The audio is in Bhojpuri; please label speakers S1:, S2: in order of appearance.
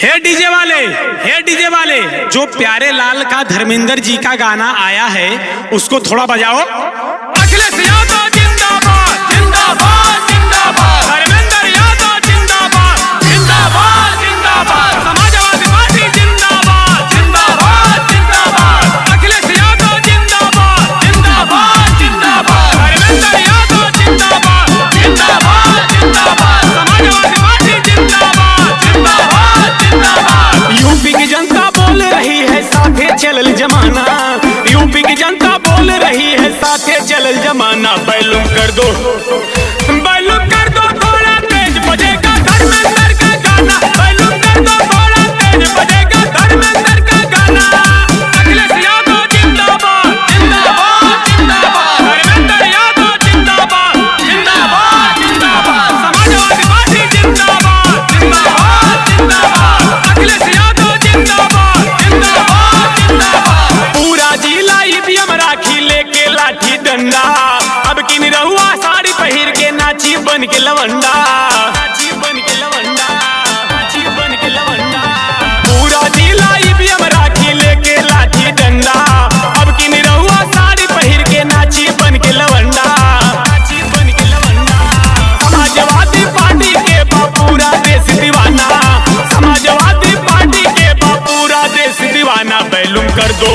S1: हे डीजे वाले, जो प्यारे लाल का धर्मेंद्र जी का गाना आया है उसको थोड़ा बजाओ। अखिलेश यादव जिंदाबाद जिंदाबाद जिंदाबाद, धर्मेंद्र यादव जिंदाबाद जिंदाबाद जिंदाबाद, समाजवादी पार्टी जिंदाबाद जिंदाबाद जिंदाबाद, अखिलेश यादव जिंदाबाद जिंदाबाद जिंदाबाद, धर्मेंद्र यादव जिंदाबाद जिंदाबाद जिंदाबाद, समाजवादी पार्टी जिंदाबाद जिंदाबाद जिंदाबाद। यूपी की जनता बोल रही है साथे चलल जमाना, यूपी की जनता बोल रही है साथे चलल जमाना। बैलूम कर दो थोड़ा तेज बजेगा धर्मेंद्र का गाना, बैलूम कर दो थोड़ा तेज बजेगा धर्मेंद्र का गाना। अखिलेश यादव जिंदाबाद जिंदाबाद जिंदाबाद, धर्मेंद्र यादव जिंदाबाद जिंदाबाद जिंदाबाद, समाजवादी पार्टी जिंदाबाद जिंदाबाद जिंदाबाद, अखिलेश यादव जिंदाबाद जिंदाबाद जिंदाबाद। पूरा जिला ईवीएम राखी लेके लाठी डंडा, अब किन रहुआ साड़ी पहिर के नाची बन के लवंडा, नाची बन के लवंडा, नाची बन के लवंडा। पूरा जिला ईवीएम राखी लेके लाठी डंडा, अब किन रहुआ साड़ी पहिर के नाची बन के लवंडा, नाची बन के लवंडा। समाजवादी पार्टी के बा पूरा देश दीवाना, समाजवादी पार्टी के बा पूरा देश दीवाना। बैलूम कर दो